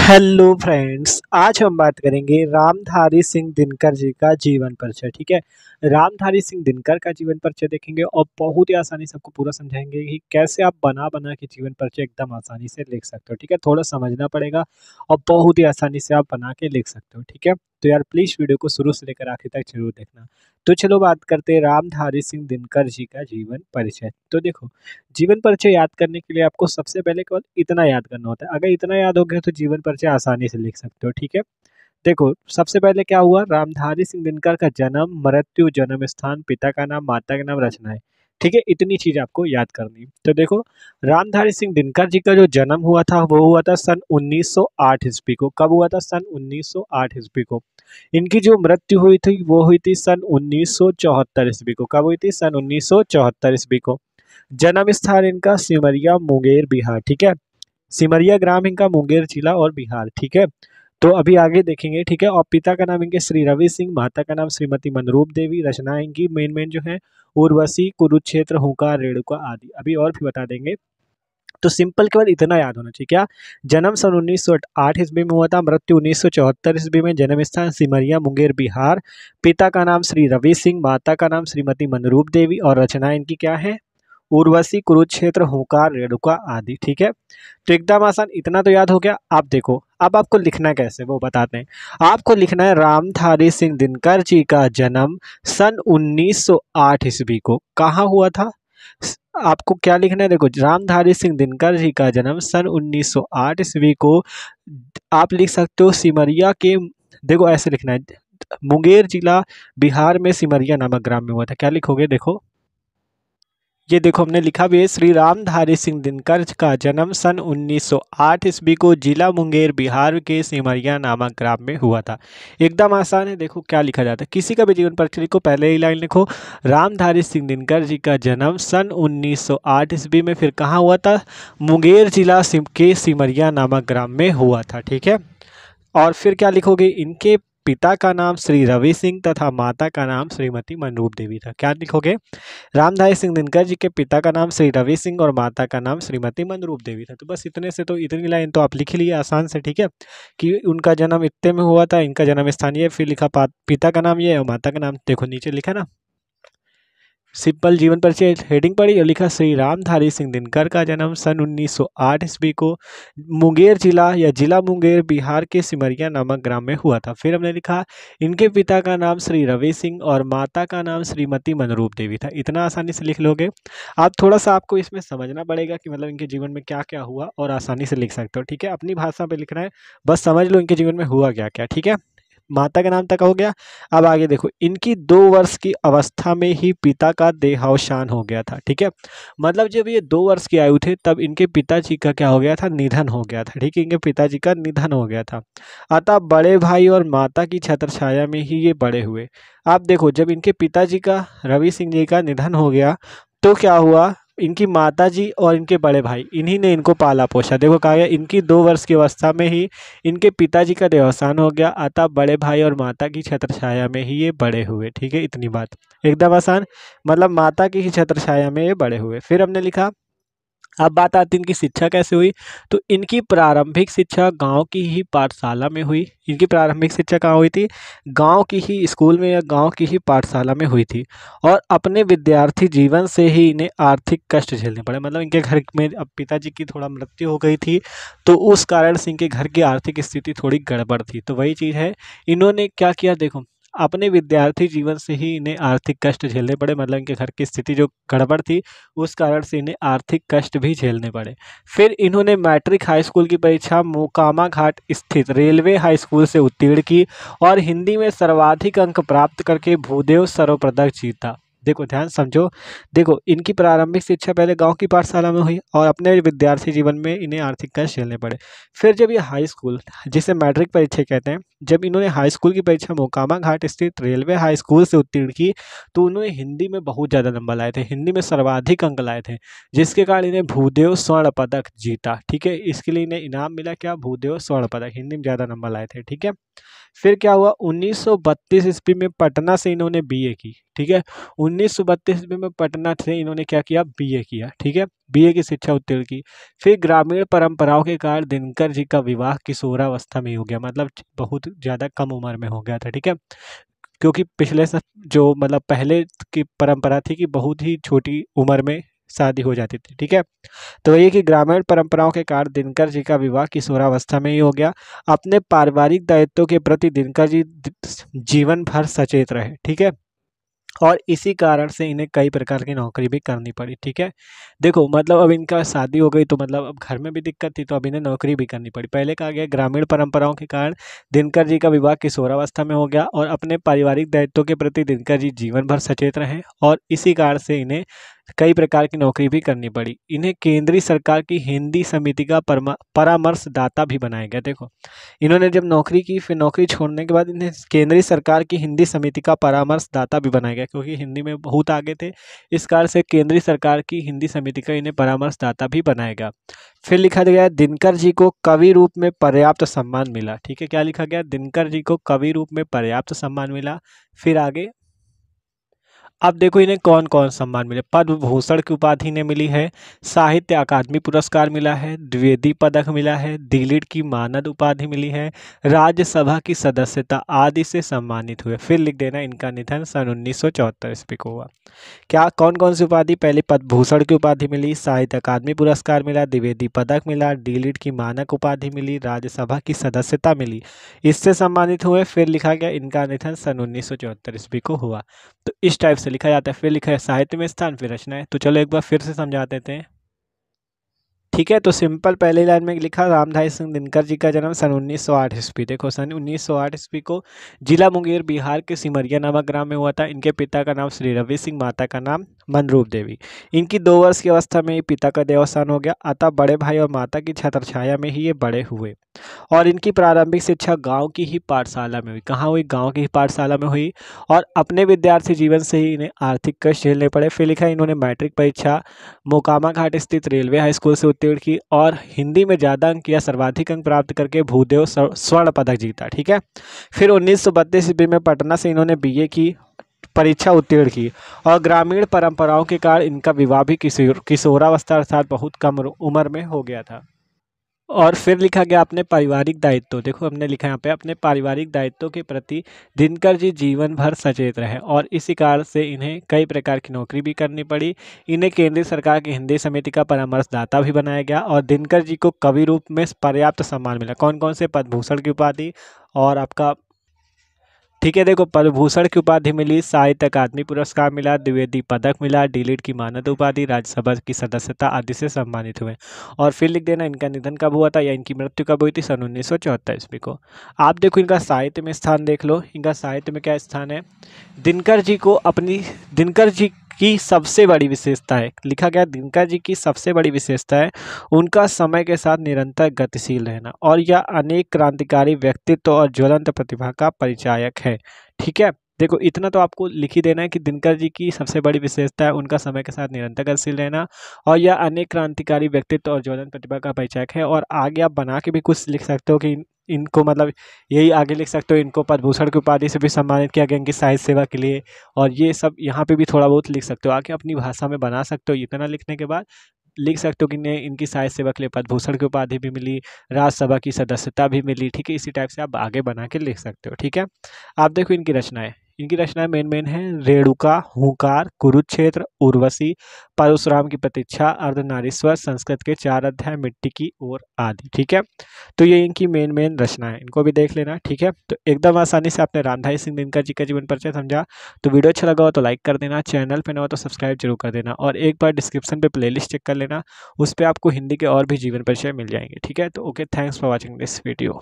Hello friends, आज हम बात करेंगे रामधारी सिंह दिनकर जी का जीवन परिचय। ठीक है, रामधारी सिंह दिनकर का जीवन परिचय देखेंगे और बहुत ही आसानी से आपको पूरा समझाएंगे कि कैसे आप बना बना के जीवन परिचय एकदम आसानी से लिख सकते हो। ठीक है, थोड़ा समझना पड़ेगा और बहुत ही आसानी से आप बना के लिख सकते हो। ठीक है, तो यार प्लीज वीडियो को शुरू से लेकर आखिर तक जरूर देखना। तो चलो बात करते हैं रामधारी सिंह दिनकर जी का जीवन परिचय। तो देखो, जीवन परिचय याद करने के लिए आपको सबसे पहले केवल इतना याद करना होता है। अगर इतना याद हो गया तो जीवन परिचय आसानी से लिख सकते हो। ठीक है, देखो सबसे पहले क्या हुआ, रामधारी सिंह दिनकर का जन्म, मृत्यु, जन्म स्थान, पिता का नाम, माता का नाम, रचनाएं। ठीक है, इतनी चीज आपको याद करनी है। तो देखो, रामधारी सिंह दिनकर जी का जो जन्म हुआ था वो हुआ था सन 1908 ईस्वी को। कब हुआ था? सन 1908 ईस्वी को। इनकी जो मृत्यु हुई थी वो हुई थी सन 1974 ईस्वी को। कब हुई थी? सन 1974 ईस्वी को। जन्म स्थान इनका सिमरिया, मुंगेर, बिहार। ठीक है, सिमरिया ग्राम इनका, मुंगेर जिला और बिहार। ठीक है, तो अभी आगे देखेंगे। ठीक है, और पिता का नाम इनके श्री रवि सिंह, माता का नाम श्रीमती मनरूप देवी, रचना इनकी मेन मेन जो है उर्वशी, कुरुक्षेत्र, हुंकार, रेणुका आदि। अभी और भी बता देंगे। तो सिंपल केवल इतना याद होना चाहिए। क्या? जन्म सन 1908 ईस्वी में हुआ था, मृत्यु 1974 ईस्वी में, जन्म स्थान सिमरिया, मुंगेर, बिहार, पिता का नाम श्री रवि सिंह, माता का नाम श्रीमती मनरूप देवी और रचना इनकी क्या है? उर्वशी, कुरुक्षेत्र, हुंकार, रेणुका आदि। ठीक है, तो एकदम आसान, इतना तो याद हो गया। आप देखो, अब आपको लिखना कैसे वो बताते हैं। आपको लिखना है रामधारी सिंह दिनकर जी का जन्म सन 1908 ईस्वी को कहाँ हुआ था। आपको क्या लिखना है? देखो, रामधारी सिंह दिनकर जी का जन्म सन 1908 ईस्वी को आप लिख सकते हो सिमरिया के, देखो ऐसे लिखना है, मुंगेर जिला बिहार में सिमरिया नामक ग्राम में हुआ था। क्या लिखोगे? देखो, ये देखो हमने लिखा भी है, श्री रामधारी सिंह दिनकर का जन्म सन 1908 ईस्वी को जिला मुंगेर बिहार के सिमरिया नामक ग्राम में हुआ था। एकदम आसान है। देखो क्या लिखा जाता है, किसी का भी जीवन परिचय लिखो, पहले ही लाइन लिखो रामधारी सिंह दिनकर जी का जन्म सन 1908 ईस्वी में, फिर कहाँ हुआ था? मुंगेर जिला के सिमरिया नामक ग्राम में हुआ था। ठीक है, और फिर क्या लिखोगे? इनके पिता का नाम श्री रवि सिंह तथा माता का नाम श्रीमती मनरूप देवी था। क्या लिखोगे? रामधारी सिंह दिनकर जी के पिता का नाम श्री रवि सिंह और माता का नाम श्रीमती मनरूप देवी था। तो बस इतने से, तो इतनी लाइन तो आप लिख लिए आसान से। ठीक है, कि उनका जन्म इतने में हुआ था, इनका जन्म स्थान ये, फिर लिखा पिता का नाम ये और माता का नाम देखो नीचे लिखा ना, सिंपल जीवन परिचय हेडिंग पड़ी और लिखा श्री रामधारी सिंह दिनकर का जन्म सन 1908 ईस्वी को मुंगेर जिला या जिला मुंगेर बिहार के सिमरिया नामक ग्राम में हुआ था। फिर हमने लिखा इनके पिता का नाम श्री रवि सिंह और माता का नाम श्रीमती मनरूप देवी था। इतना आसानी से लिख लोगे आप। थोड़ा सा आपको इसमें समझना पड़ेगा कि मतलब इनके जीवन में क्या क्या हुआ, और आसानी से लिख सकते हो। ठीक है, अपनी भाषा पे लिखना है, बस समझ लो इनके जीवन में हुआ क्या क्या। ठीक है, माता के नाम तक हो गया। अब आगे देखो, इनकी 2 वर्ष की अवस्था में ही पिता का देहावसान हो गया था। ठीक है, मतलब जब ये 2 वर्ष की आयु थे तब इनके पिताजी का क्या हो गया था? निधन हो गया था। ठीक है, इनके पिताजी का निधन हो गया था। अतः बड़े भाई और माता की छत्रछाया में ही ये बड़े हुए। आप देखो, जब इनके पिताजी का, रवि सिंह जी का निधन हो गया तो क्या हुआ? इनकी माताजी और इनके बड़े भाई, इन्हीं ने इनको पाला पोसा। देखो कहा गया इनकी 2 वर्ष की अवस्था में ही इनके पिताजी का देहावसान हो गया, अतः बड़े भाई और माता की छत्रछाया में ही ये बड़े हुए। ठीक है, इतनी बात एकदम आसान, मतलब माता की ही छत्रछाया में ये बड़े हुए। फिर हमने लिखा, अब बात आती है इनकी शिक्षा कैसे हुई। तो इनकी प्रारंभिक शिक्षा गांव की ही पाठशाला में हुई। इनकी प्रारंभिक शिक्षा कहाँ हुई थी? गांव की ही स्कूल में या गांव की ही पाठशाला में हुई थी। और अपने विद्यार्थी जीवन से ही इन्हें आर्थिक कष्ट झेलने पड़े। मतलब इनके घर में अब पिताजी की थोड़ा मृत्यु हो गई थी, तो उस कारण से इनके घर की आर्थिक स्थिति थोड़ी गड़बड़ थी। तो वही चीज़ है, इन्होंने क्या किया, देखो अपने विद्यार्थी जीवन से ही इन्हें आर्थिक कष्ट झेलने पड़े। मतलब इनके घर की स्थिति जो गड़बड़ थी उस कारण से इन्हें आर्थिक कष्ट भी झेलने पड़े। फिर इन्होंने मैट्रिक हाई स्कूल की परीक्षा मोकामा घाट स्थित रेलवे हाई स्कूल से उत्तीर्ण की और हिंदी में सर्वाधिक अंक प्राप्त करके भूदेव सर्वपदक जीता। देखो ध्यान समझो, देखो इनकी प्रारंभिक शिक्षा पहले गांव की पाठशाला में हुई और अपने विद्यार्थी जीवन में इन्हें आर्थिक कष्ट झेलने पड़े। फिर जब ये हाई स्कूल, जिसे मैट्रिक परीक्षा कहते हैं, जब इन्होंने हाई स्कूल की परीक्षा मोकामा घाट स्थित रेलवे हाई स्कूल से उत्तीर्ण की तो उन्होंने हिंदी में बहुत ज़्यादा नंबर लाए थे, हिंदी में सर्वाधिक अंक लाए थे, जिसके कारण इन्हें भूदेव स्वर्ण पदक जीता। ठीक है, इसके लिए इन्हें इनाम मिला, क्या? भूदेव स्वर्ण पदक, हिंदी में ज़्यादा नंबर लाए थे। ठीक है, फिर क्या हुआ, 1932 ईस्वी में पटना से इन्होंने बीए की। ठीक है। 1932 ईस्वी में पटना से इन्होंने क्या किया, बीए किया, ठीक है, बीए की शिक्षा उत्तीर्ण की। फिर ग्रामीण परंपराओं के कारण दिनकर जी का विवाह किशोरावस्था में ही हो गया, मतलब बहुत ज़्यादा कम उम्र में हो गया था, ठीक है। क्योंकि पिछले सब जो मतलब पहले की परंपरा थी कि बहुत ही छोटी उम्र में शादी हो जाती थी, ठीक है। तो ये कि ग्रामीण परंपराओं के कारण दिनकर जी का विवाह किशोरावस्था में ही हो गया। अपने पारिवारिक दायित्वों के प्रति दिनकर जी जीवन भर सचेत रहे, ठीक है। और इसी कारण से इन्हें कई प्रकार की नौकरी भी करनी पड़ी, ठीक है। देखो मतलब अब इनका शादी हो गई तो मतलब अब घर में भी दिक्कत थी, तो अब इन्हें नौकरी भी करनी पड़ी। पहले कहा गया ग्रामीण परंपराओं के कारण दिनकर जी का विवाह किशोरावस्था में हो गया और अपने पारिवारिक दायित्वों के प्रति दिनकर जी जीवन भर सचेत रहे और इसी कारण से इन्हें कई प्रकार की नौकरी भी करनी पड़ी। इन्हें केंद्रीय सरकार की हिंदी समिति का परामर्शदाता भी बनाया गया। देखो इन्होंने जब नौकरी की, फिर नौकरी छोड़ने के बाद इन्हें केंद्रीय सरकार की हिंदी समिति का परामर्शदाता भी बनाया गया, क्योंकि हिंदी में बहुत आगे थे, इस कारण से केंद्रीय सरकार की हिंदी समिति का इन्हें परामर्शदाता भी बनाया गया। फिर लिखा गया दिनकर जी को कवि रूप में पर्याप्त सम्मान मिला, ठीक है। क्या लिखा गया, दिनकर जी को कवि रूप में पर्याप्त सम्मान मिला। फिर आगे अब देखो इन्हें कौन कौन सम्मान मिले। पद्म भूषण की उपाधि इन्हें मिली है, साहित्य अकादमी पुरस्कार मिला है, द्विवेदी पदक मिला है, दिलीट की मानद उपाधि मिली है, राज्यसभा की सदस्यता आदि से सम्मानित हुए। फिर लिख देना इनका निधन सन 1974 ईस्वी को हुआ। क्या कौन कौन सी उपाधि, पहले पद्म भूषण की उपाधि मिली, साहित्य अकादमी पुरस्कार मिला, द्विवेदी पदक मिला, डीलिट की मानक उपाधि मिली, राज्यसभा की सदस्यता मिली, इससे सम्मानित हुए। फिर लिखा गया इनका निधन सन 1974 ईस्वी को हुआ। तो इस टाइप से लिखा जाता है। फिर लिखा है साहित्य में स्थान, फिर रचनाएं। तो चलो एक बार फिर से समझा देते हैं, ठीक है। तो सिंपल पहली लाइन में लिखा रामधारी सिंह दिनकर जी का जन्म सन 1908 ईस्वी, देखो सन 1908 ईस्वी को जिला मुंगेर बिहार के सिमरिया नामक ग्राम में हुआ था। इनके पिता का नाम श्री रवि सिंह, माता का नाम मनरूप देवी। इनकी 2 वर्ष की अवस्था में ही पिता का देहावसान हो गया, अतः बड़े भाई और माता की छत्रछाया में ही ये बड़े हुए और इनकी प्रारंभिक शिक्षा गांव की ही पाठशाला में हुई। कहाँ हुई, गांव की ही पाठशाला में हुई। और अपने विद्यार्थी जीवन से ही इन्हें आर्थिक कष्ट झेलने पड़े। फिर लिखा इन्होंने मैट्रिक परीक्षा मोकामा घाट स्थित रेलवे हाई स्कूल से उत्तीर्ण की और हिंदी में ज़्यादा अंक या सर्वाधिक अंक प्राप्त करके भूदेव स्वर्ण पदक जीता, ठीक है। फिर 1932 ईस्वी में पटना से इन्होंने बीए की परीक्षा उत्तीर्ण की और ग्रामीण परंपराओं के कारण इनका विवाह भी किशोरावस्था अर्थात बहुत कम उम्र में हो गया था। और फिर लिखा गया अपने पारिवारिक दायित्व, देखो हमने लिखा यहाँ पे अपने पारिवारिक दायित्वों के प्रति दिनकर जी जीवन भर सचेत रहे और इसी कारण से इन्हें कई प्रकार की नौकरी भी करनी पड़ी। इन्हें केंद्रीय सरकार की हिंदी समिति का परामर्शदाता भी बनाया गया और दिनकर जी को कवि रूप में पर्याप्त सम्मान मिला। कौन कौन से, पद्म भूषण की उपाधि और आपका, ठीक है। देखो पद्म भूषण की उपाधि मिली, साहित्य अकादमी पुरस्कार मिला, द्विवेदी पदक मिला, डीलिट की मानद उपाधि, राज्यसभा की सदस्यता आदि से सम्मानित हुए। और फिर लिख देना इनका निधन कब हुआ था या इनकी मृत्यु कब हुई थी, सन 1974 ईस्वी को। आप देखो इनका साहित्य में स्थान देख लो, इनका साहित्य में क्या स्थान है। दिनकर जी की सबसे बड़ी विशेषता है, लिखा गया दिनकर जी की सबसे बड़ी विशेषता है उनका समय के साथ निरंतर गतिशील रहना और यह अनेक क्रांतिकारी व्यक्तित्व और ज्वलंत प्रतिभा का परिचायक है, ठीक है। देखो इतना तो आपको लिख ही देना है कि दिनकर जी की सबसे बड़ी विशेषता है उनका समय के साथ निरंतर गतिशील रहना और यह अनेक क्रांतिकारी व्यक्तित्व और ज्वलंत प्रतिभा का परिचायक है। और आगे आप बना के भी कुछ लिख सकते हो कि इनको मतलब यही आगे लिख सकते हो, इनको पद्म भूषण की उपाधि से भी सम्मानित किया गया इनकी साहित्य सेवा के लिए। और ये सब यहाँ पे भी थोड़ा बहुत लिख सकते हो, आगे अपनी भाषा में बना सकते हो। इतना लिखने के बाद लिख सकते हो कि इन्हें इनकी साहित्य सेवा के लिए पद्म भूषण की उपाधि भी मिली, राज्यसभा की सदस्यता भी मिली, ठीक है। इसी टाइप से आप आगे बना के लिख सकते हो, ठीक है। आप देखो इनकी रचनाएं मेन है रेणुका, हुंकार, कुरुक्षेत्र, उर्वशी, परशुराम की प्रतीक्षा, अर्धनारीश्वर, संस्कृत के 4 अध्याय, मिट्टी की ओर आदि, ठीक है। तो ये इनकी मेन रचना है, इनको भी देख लेना, ठीक है। तो एकदम आसानी से आपने रामधारी सिंह दिनकर जी का जीवन परिचय समझा। तो वीडियो अच्छा लगा हो तो लाइक कर देना, चैनल पे न हो तो सब्सक्राइब जरूर कर देना और एक बार डिस्क्रिप्शन पे प्लेलिस्ट चेक कर लेना, उस पर आपको हिंदी के और भी जीवन परिचय मिल जाएंगे, ठीक है। तो okay, thanks for watching this video.